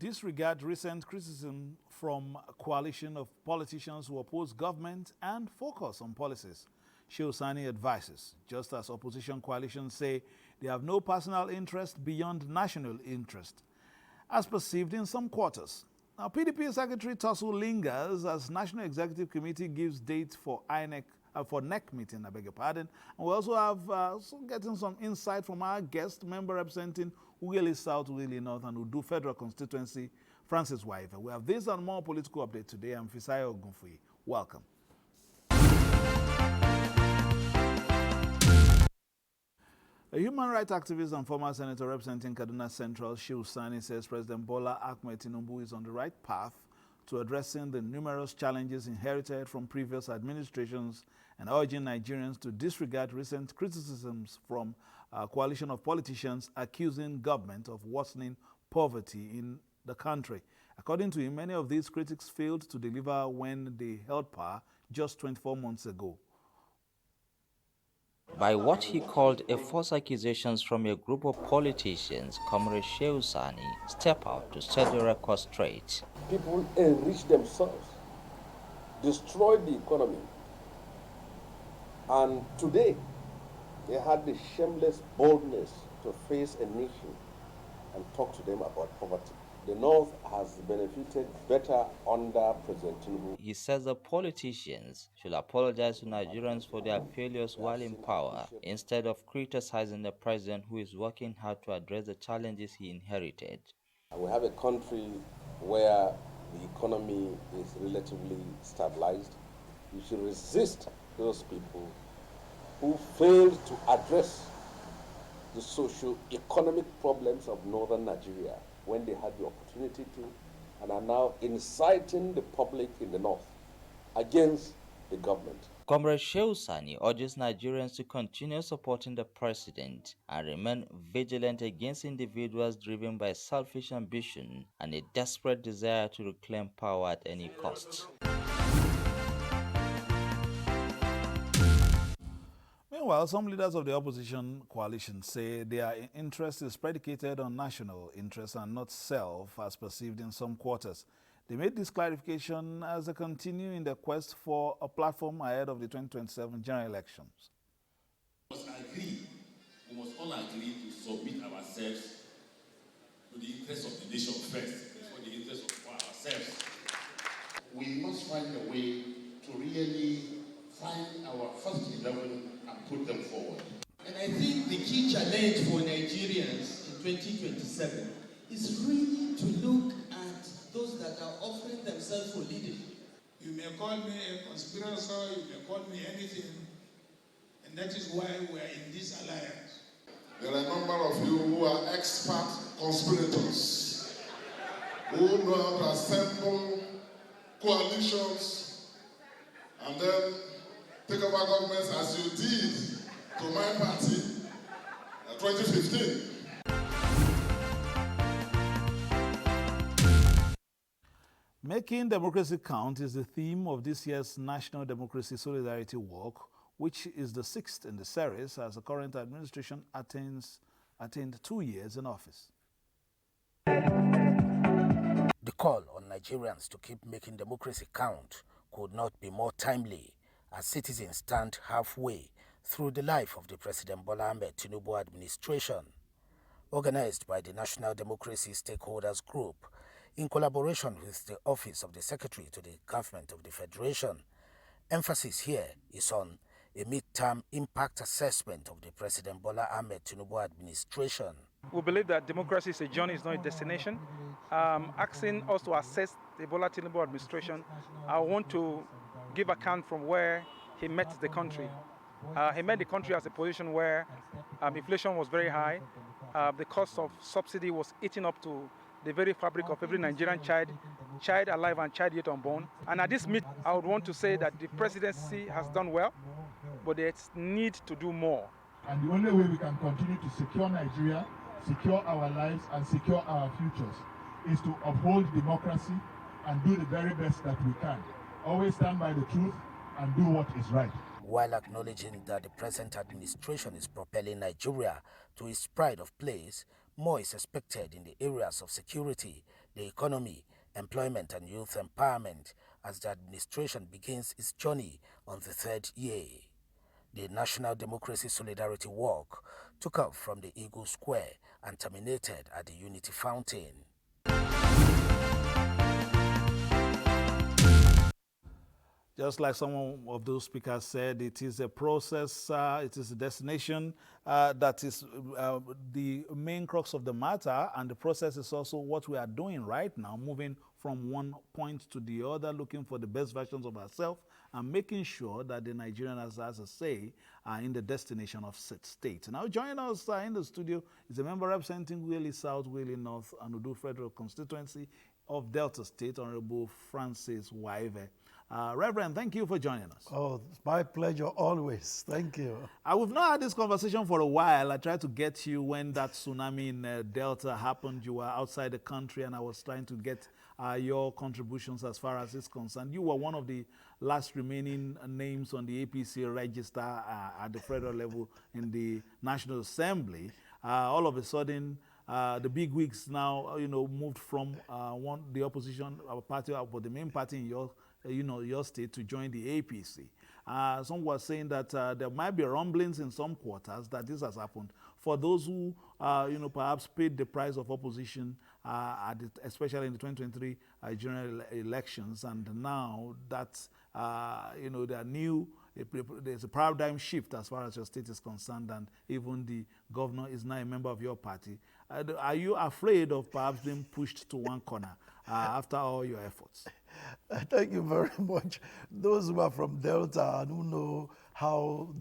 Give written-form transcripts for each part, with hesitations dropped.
disregard recent criticism from a coalition of politicians who oppose government and focus on policies, Shehu Sani advises, just as opposition coalitions say they have no personal interest beyond national interest, as perceived in some quarters. Now, PDP Secretary tussle lingers as National Executive Committee gives date for NEC meeting, I beg your pardon. And we also have getting some insight from our guest member representing Ughelli South, Ughelli North, and Udu Federal Constituency, Francis Waive. We have this and more political update today. I'm Fisayo Ogunfuyi. Welcome. A human rights activist and former senator representing Kaduna Central, Shehu Sani, says President Bola Ahmed Tinubu is on the right path to addressing the numerous challenges inherited from previous administrations and urging Nigerians to disregard recent criticisms from a coalition of politicians accusing government of worsening poverty in the country. According to him, many of these critics failed to deliver when they held power just 24 months ago. By what he called a false accusations from a group of politicians, Comrade Shehu Sani stepped out to set the record straight. People enrich themselves, destroy the economy, and today they had the shameless boldness to face a nation and talk to them about poverty. The North has benefited better under President Tinubu. He says the politicians should apologize to Nigerians for their failures while in power, instead of criticizing the president who is working hard to address the challenges he inherited. We have a country where the economy is relatively stabilized. You should resist those people who failed to address the socio-economic problems of northern Nigeria when they had the opportunity to, and are now inciting the public in the north against the government. Comrade Shehu Sani urges Nigerians to continue supporting the president and remain vigilant against individuals driven by selfish ambition and a desperate desire to reclaim power at any cost. Meanwhile, some leaders of the opposition coalition say their interest is predicated on national interest and not self, as perceived in some quarters. They made this clarification as they continue in their quest for a platform ahead of the 2027 general elections. We must all agree to submit ourselves to the interest of the nation first, before the interest of ourselves. We must find a way to really find our first 11 and put them forward. And I think the key challenge for Nigerians in 2027 is really to look at those that are offering themselves for leadership. You may call me a conspirator, you may call me anything, and that is why we are in this alliance. There are a number of you who are expert conspirators, who know how to assemble coalitions and then take over governments as you did to my party in 2015. Making democracy count is the theme of this year's National Democracy Solidarity Walk, which is the 6th in the series as the current administration attained 2 years in office. The call on Nigerians to keep making democracy count could not be more timely as citizens stand halfway through the life of the President Bola Ahmed Tinubu administration. Organized by the National Democracy Stakeholders Group, in collaboration with the Office of the Secretary to the Government of the Federation, emphasis here is on a mid-term impact assessment of the President Bola Ahmed Tinubu administration. We believe that democracy is a journey, it's not a destination. Asking us to assess the Bola Tinubu administration, I want to give account from where he met the country. He met the country as a position where inflation was very high. The cost of subsidy was eating up to the very fabric of every Nigerian child alive and child yet unborn. And at this meeting, I would want to say that the presidency has done well, but there's need to do more. And the only way we can continue to secure Nigeria, secure our lives, and secure our futures is to uphold democracy and do the very best that we can. Always stand by the truth and do what is right. While acknowledging that the present administration is propelling Nigeria to its pride of place, More is expected in the areas of security, the economy, employment and youth empowerment as the administration begins its journey on the third year. The National Democracy Solidarity Walk took off from the Eagle Square and terminated at the Unity Fountain. Just like some of those speakers said, it is a process, it is a destination that is the main crux of the matter, and the process is also what we are doing right now, moving from one point to the other, looking for the best versions of ourselves and making sure that the Nigerian has a say in the destination of state. Now joining us in the studio is a member representing Wheeling South, Wheeling North, and Udu Federal Constituency of Delta State, Honorable Francis Waive. Reverend, thank you for joining us. Oh, it's my pleasure always. Thank you. We've not had this conversation for a while. I tried to get you when that tsunami in Delta happened. You were outside the country, and I was trying to get your contributions as far as it's concerned. You were one of the last remaining names on the APC register at the federal level in the National Assembly. All of a sudden, the big wigs now, moved from the opposition party, but the main party in your state to join the APC. Some were saying that there might be rumblings in some quarters that this has happened. For those who, perhaps paid the price of opposition, especially in the 2023 general elections, and now that, there's a paradigm shift as far as your state is concerned, and even the governor is now a member of your party. Are you afraid of perhaps being pushed to one corner after all your efforts? Thank you very much. Those who are from Delta and who know how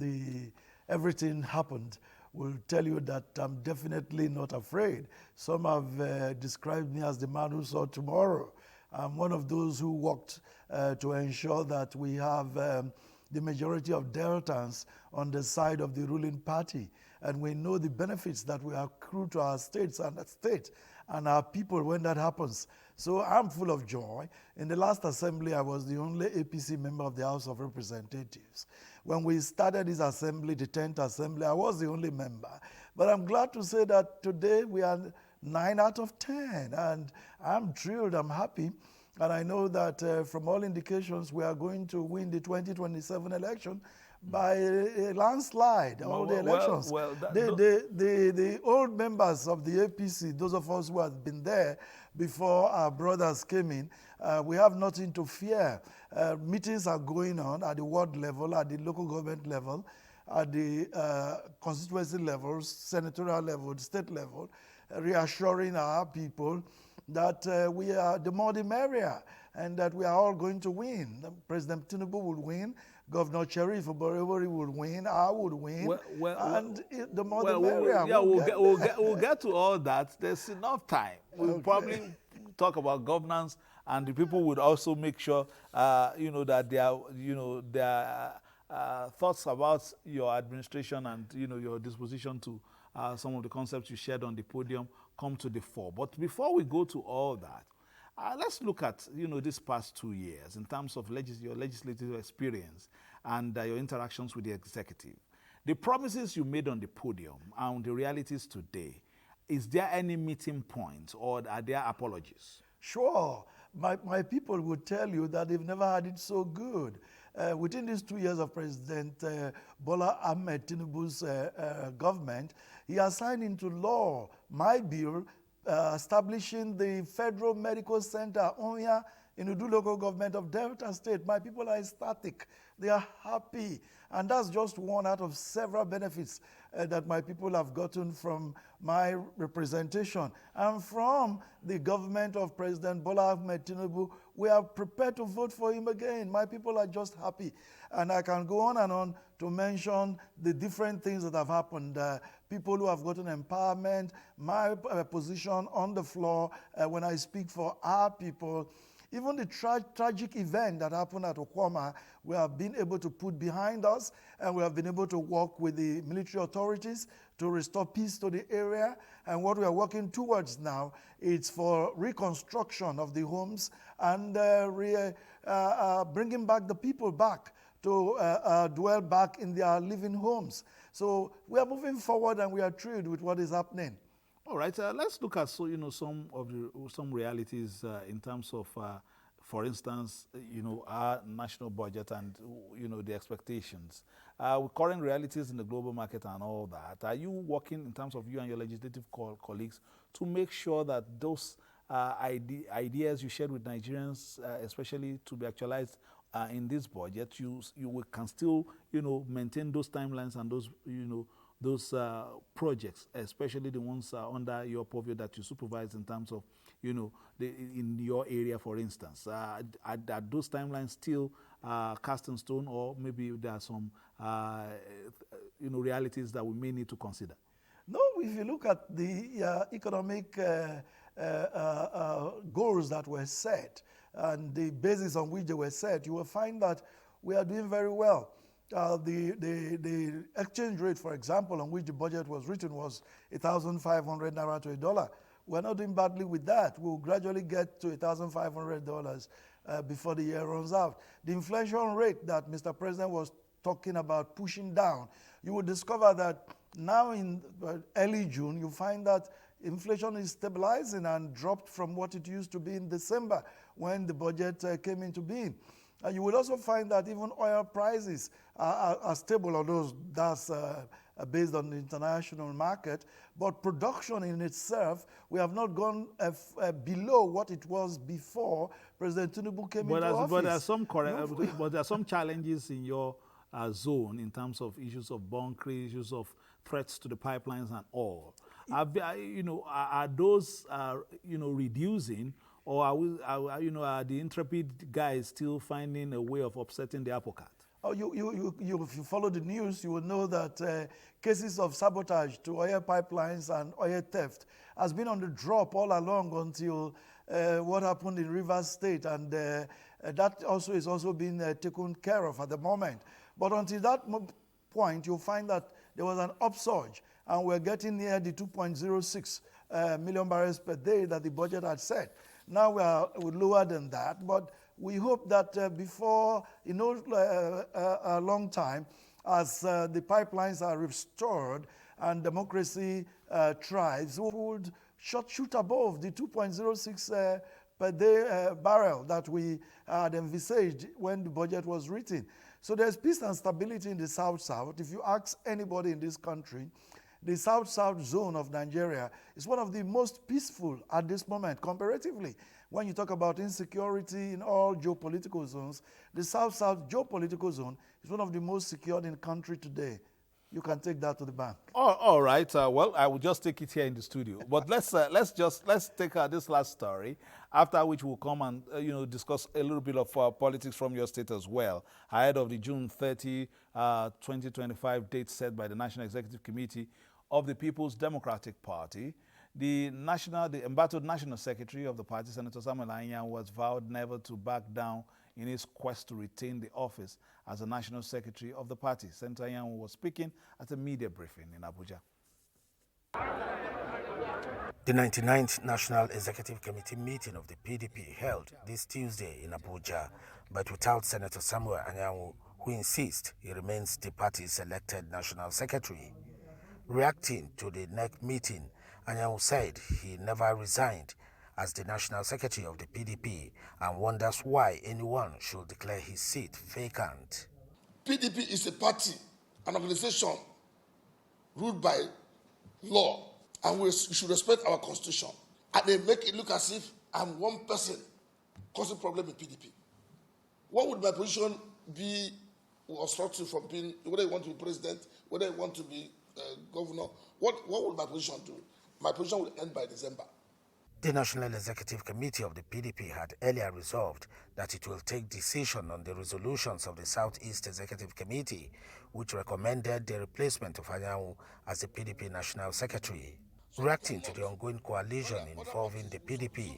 everything happened will tell you that I'm definitely not afraid. Some have described me as the man who saw tomorrow. I'm one of those who worked to ensure that we have the majority of Deltans on the side of the ruling party. And we know the benefits that will accrue to our states and our people when that happens. So I'm full of joy. In the last assembly, I was the only APC member of the House of Representatives. When we started this assembly, the 10th assembly, I was the only member. But I'm glad to say that today we are 9 out of 10. And I'm thrilled, I'm happy. And I know that from all indications, we are going to win the 2027 election by a landslide, all the elections. The old members of the APC, those of us who have been there before our brothers came in, we have nothing to fear. Meetings are going on at the ward level, at the local government level, at the constituency levels, senatorial level, state level, reassuring our people that we are the more the merrier, and that we are all going to win. President Tinubu will win, Governor Sheriff Oborevori will win, I would win, the more the merrier. We'll get to all that. There's enough time. We'll probably talk about governance, and the people would also make sure, that their thoughts about your administration and, your disposition to some of the concepts you shared on the podium come to the fore. But before we go to all that, let's look at, this past 2 years in terms of your legislative experience and your interactions with the executive. The promises you made on the podium and the realities today, is there any meeting point or are there apologies? Sure. My people would tell you that they've never had it so good. Within these 2 years of President Bola Ahmed Tinubu's government, he has signed into law my bill establishing the Federal Medical Center Onya in Udu local government of Delta State. My people are ecstatic. They are happy. And that's just one out of several benefits that my people have gotten from my representation. And from the government of President Bola Ahmed Tinubu, we are prepared to vote for him again. My people are just happy. And I can go on and on to mention the different things that have happened. People who have gotten empowerment, my position on the floor when I speak for our people. Even the tragic event that happened at Okwama, we have been able to put behind us, and we have been able to work with the military authorities to restore peace to the area. And what we are working towards now is for reconstruction of the homes and bringing back the people back to dwell back in their living homes. So we are moving forward, and we are thrilled with what is happening. All right, let's look at some realities in terms of, for instance, our national budget and the expectations. With current realities in the global market and all that, are you working in terms of you and your legislative colleagues to make sure that those ideas you shared with Nigerians, especially to be actualized in this budget, can still maintain those timelines and those projects, especially the ones under your purview that you supervise in terms of, in your area, for instance? Are those timelines still cast in stone, or maybe there are some, realities that we may need to consider? No, if you look at the economic goals that were set and the basis on which they were set, you will find that we are doing very well. The exchange rate, for example, on which the budget was written was 1,500 naira to $1. We're not doing badly with that. We'll gradually get to $1,500 before the year runs out. The inflation rate that Mr. President was talking about pushing down, you will discover that now in early June, you find that inflation is stabilizing and dropped from what it used to be in December when the budget came into being. You will also find that even oil prices are stable, although that's based on the international market. But production in itself, we have not gone below what it was before President Tinubu came into office. But there are some challenges in your zone in terms of issues of bunkering, issues of threats to the pipelines and all. Are those reducing? Or are the intrepid guys still finding a way of upsetting the apple cart? Oh, if you follow the news, you will know that cases of sabotage to oil pipelines and oil theft has been on the drop all along until what happened in Rivers State, and that also is being taken care of at the moment. But until that point, you'll find that there was an upsurge, and we're getting near the 2.06 million barrels per day that the budget had set. Now we're lower than that, but we hope that before a long time, as the pipelines are restored and democracy thrives, we would shoot above the 2.06 per day barrel that we had envisaged when the budget was written. So there's peace and stability in the South-South. If you ask anybody in this country, the South-South zone of Nigeria is one of the most peaceful at this moment, comparatively. When you talk about insecurity in all geopolitical zones, the South-South geopolitical zone is one of the most secured in the country today. You can take that to the bank. All right. Well, I will just take it here in the studio. But let's take this last story, after which we'll come and discuss a little bit of politics from your state as well, ahead of the June 30, 2025 date set by the National Executive Committee of the People's Democratic Party. The embattled National Secretary of the party, Senator Samuel Anyan, was vowed never to back down in his quest to retain the office as the National Secretary of the party. Senator Anyan was speaking at a media briefing in Abuja. The 99th National Executive Committee meeting of the PDP held this Tuesday in Abuja, but without Senator Samuel Anyan, who insists he remains the party's elected National Secretary. Reacting to the next meeting, Anyan said he never resigned as the National Secretary of the PDP and wonders why anyone should declare his seat vacant. PDP is a party, an organization ruled by law, and we should respect our constitution. And they make it look as if I'm one person causing problem in PDP. What would my position be obstructive from being, whether you want to be president, whether you want to be governor, what would my position do? My position will end by December. The National Executive Committee of the PDP had earlier resolved that it will take decision on the resolutions of the Southeast Executive Committee, which recommended the replacement of Anyan as the PDP National Secretary. Reacting to the ongoing coalition involving the PDP,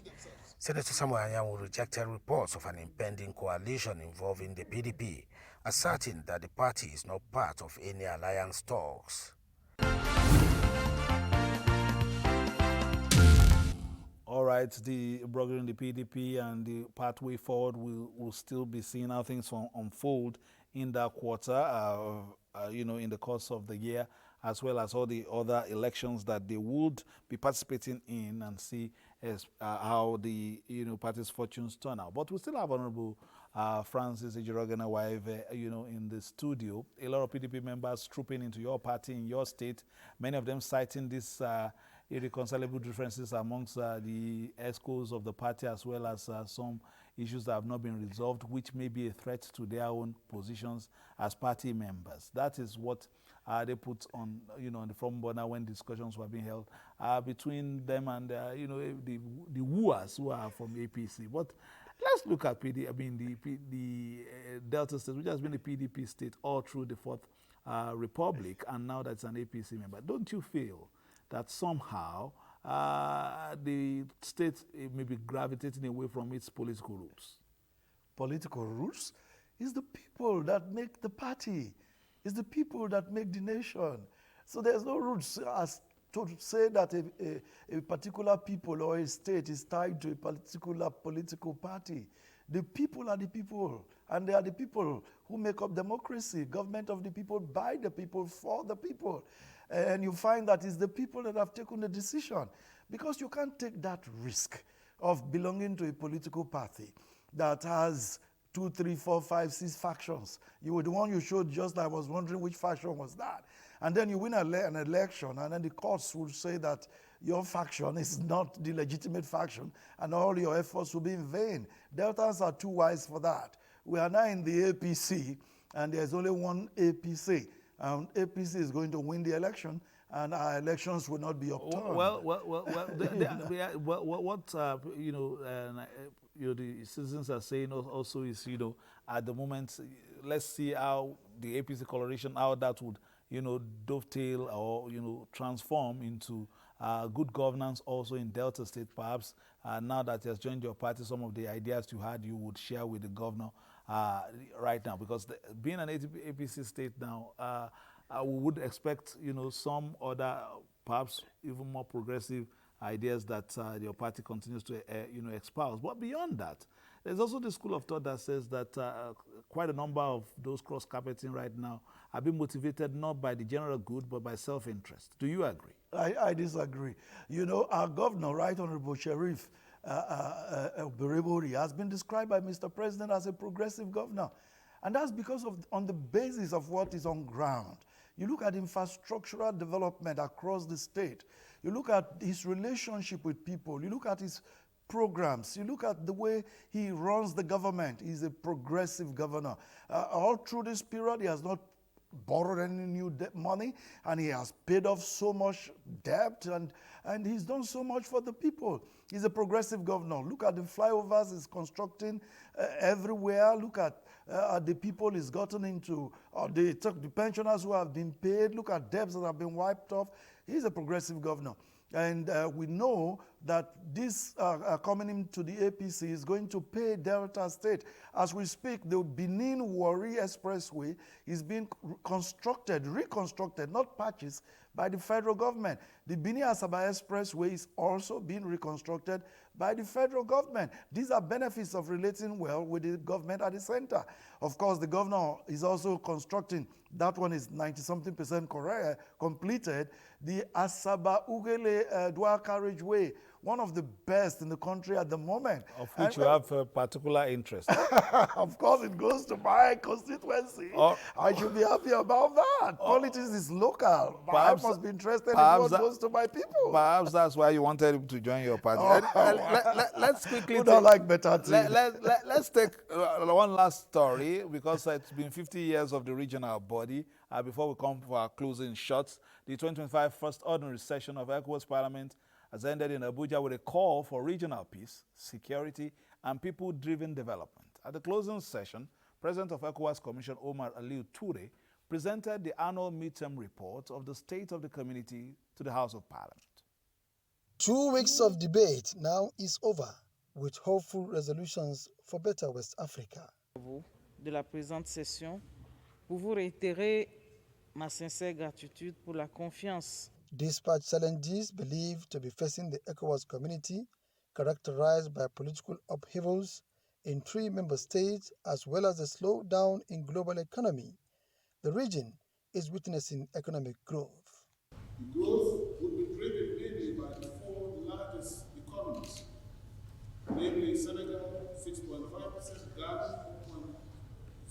Senator Samuel Anyan rejected reports of an impending coalition involving the PDP, asserting that the party is not part of any alliance talks. All right, the brother in the PDP and the pathway forward will still be seeing how things unfold in that quarter, in the course of the year. as well as all the other elections that they would be participating in, and see as how the party's fortunes turn out. But we still have Honorable Francis Ejirogena Waive, in the studio. A lot of PDP members trooping into your party in your state, many of them citing this irreconcilable differences amongst the ESCOs of the party, as well as some issues that have not been resolved, which may be a threat to their own positions as party members. That is what they put on, on the front burner when discussions were being held between them and, the wooers who are from APC. But let's look at the Delta State, which has been a PDP state all through the Fourth Republic, and now that's an APC member. Don't you feel that somehow the state may be gravitating away from its political roots? Political roots is the people that make the party. It's the people that make the nation. So there's no roots as to say that a particular people or a state is tied to a particular political party. The people are the people, and they are the people who make up democracy, government of the people, by the people, for the people. And you find that it's the people that have taken the decision, because you can't take that risk of belonging to a political party that has 2, 3, 4, 5, 6 factions. You were the one you showed just, I was wondering which faction was that. And then you win an election, and then the courts will say that your faction is not the legitimate faction, and all your efforts will be in vain. Deltans are too wise for that. We are now in the APC, and there's only one APC. APC is going to win the election, and our elections will not be upturned. The citizens are saying also is, at the moment, let's see how the APC coloration, how that would, dovetail or, transform into good governance also in Delta State. Perhaps now that he has joined your party, some of the ideas you had, you would share with the governor right now, because being an APC state now, we would expect, some other, perhaps even more progressive ideas that your party continues to, espouse. But beyond that, there's also the school of thought that says that quite a number of those cross-carpeting right now are being motivated not by the general good, but by self-interest. Do you agree? I disagree. Our governor, Right Honorable Sheriff Berebori, has been described by Mr. President as a progressive governor. And that's because on the basis of what is on ground. You look at infrastructural development across the state. You look at his relationship with people. You look at his programs. You look at the way he runs the government. He's a progressive governor. All through this period, he has not borrowed any new money, and he has paid off so much debt, and he's done so much for the people. He's a progressive governor. Look at the flyovers he's constructing everywhere. Look at the people he's gotten into, the pensioners who have been paid. Look at debts that have been wiped off. He's a progressive governor. And we know that this coming into the APC is going to pay Delta State. As we speak, the Benin-Warri Expressway is being reconstructed, not purchased, by the federal government. The Benin-Asaba Expressway is also being reconstructed by the federal government. These are benefits of relating well with the government at the center. Of course, the governor is also constructing, that one is 90-something% completed, the Asaba-Ugele dual carriageway, one of the best in the country at the moment. Of which you have a particular interest. Of course, it goes to my constituency. I should be happy about that. Politics is local. I must be interested in what goes to my people. Perhaps that's why you wanted him to join your party. Let's quickly like better things. Let's take one last story, because it's been 50 years of the regional body. Before we come for our closing shots, the 2025 first ordinary session of ECOWAS Parliament has ended in Abuja with a call for regional peace, security, and people-driven development. At the closing session, President of ECOWAS Commission Omar Aliu Toure presented the annual midterm report of the state of the community to the House of Parliament. 2 weeks of debate now is over, with hopeful resolutions for better West Africa. De la présente session, pour vous réitérer ma sincère gratitude pour la confiance. Despite challenges believed to be facing the ECOWAS community, characterized by political upheavals in 3 member states, as well as a slowdown in global economy, the region is witnessing economic growth. The growth would be driven mainly by the four largest economies, namely Senegal 6.5%, Ghana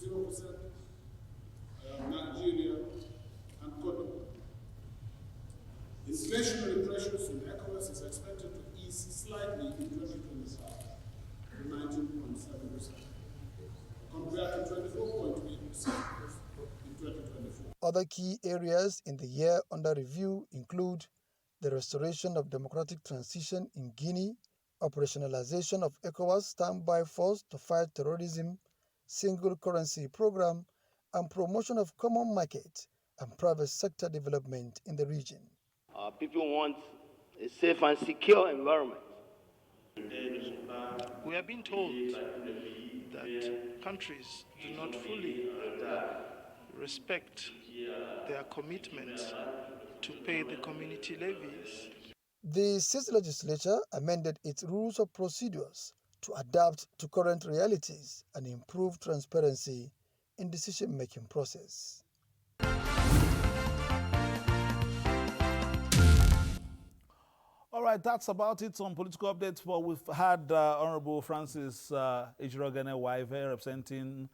4.0%, Nigeria, and Cote d'Ivoire. Inflationary pressures in ECOWAS is expected to ease slightly in 2025 to 19.7%, compared to 24.8% in 2024. Other key areas in the year under review include the restoration of democratic transition in Guinea, operationalization of ECOWAS standby force to fight terrorism, single currency program, and promotion of common market and private sector development in the region. People want a safe and secure environment. We have been told that countries do not fully respect their commitment to pay the community levies. The state legislature amended its rules of procedures to adapt to current realities and improve transparency in decision-making process. All right, that's about it on political updates. But we've had Honorable Francis Ejirogene Waive representing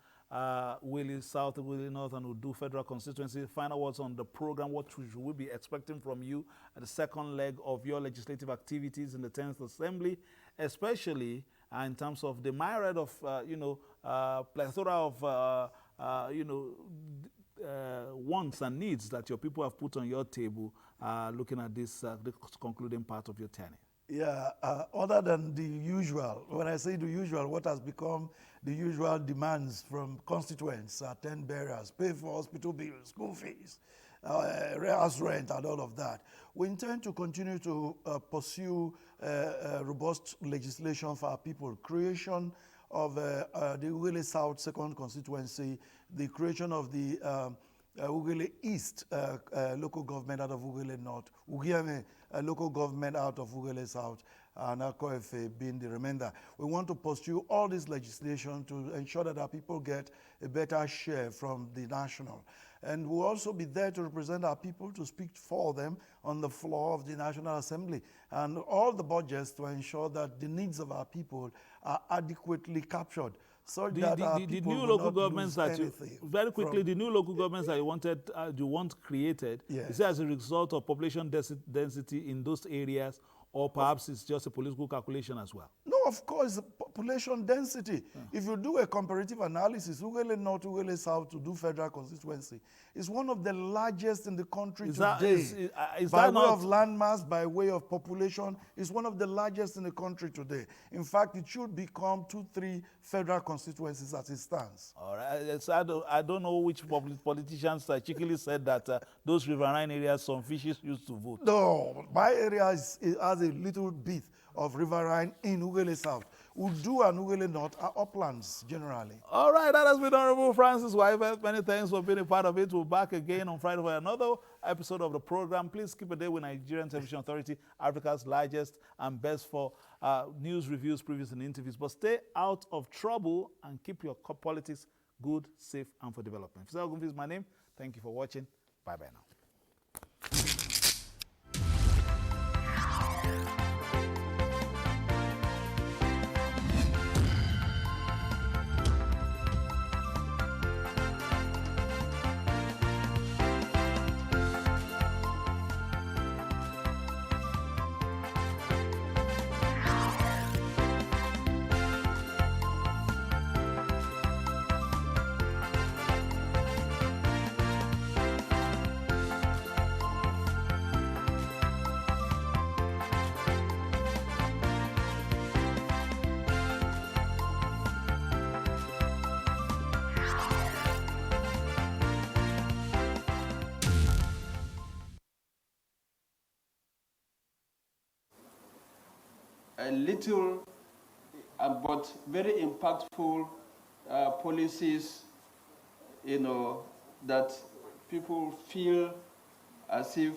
Willie South, Willie North, and Udu Federal Constituency. Final words on the program. What should we be expecting from you at the second leg of your legislative activities in the 10th Assembly, especially in terms of the myriad of, plethora of, wants and needs that your people have put on your table, looking at this concluding part of your tenure? Yeah, other than the usual, when I say the usual, what has become the usual demands from constituents, 10 bearers, pay for hospital bills, school fees, house rent, and all of that. We intend to continue to pursue robust legislation for our people, creation of the Ughelli South Second Constituency, the creation of the Ughelli East local government out of Ughelli North, Ugiame local government out of Ughelli South, and Akoefe being the remainder. We want to pursue all this legislation to ensure that our people get a better share from the national. And we'll also be there to represent our people, to speak for them on the floor of the National Assembly, and all the budgets to ensure that the needs of our people are adequately captured. So The new local governments that you, very quickly, the new local governments that you want created, yes. Is it as a result of population density in those areas, or perhaps it's just a political calculation as well? No, of course, population density. Yeah. If you do a comparative analysis, Ughelli North, Ughelli South to do federal constituency is one of the largest in the country today. By way of landmass, by way of population, is one of the largest in the country today. In fact, it should become 2-3 federal constituencies as it stands. All right. So I don't know which politicians cheekily said that those riverine areas, some fishes used to vote. No, my area has a little bit of riverine in Ughelli South. Udu and Ughelli North are uplands generally. All right, that has been Honorable Francis Waive. Many thanks for being a part of it. We'll be back again on Friday for another episode of the program. Please keep a day with Nigerian Television Authority, Africa's largest and best for news, reviews, previews, and interviews. But stay out of trouble and keep your politics good, safe, and for development. Fiscal Gunfi is my name. Thank you for watching. Bye-bye now. Little but very impactful policies, that people feel as if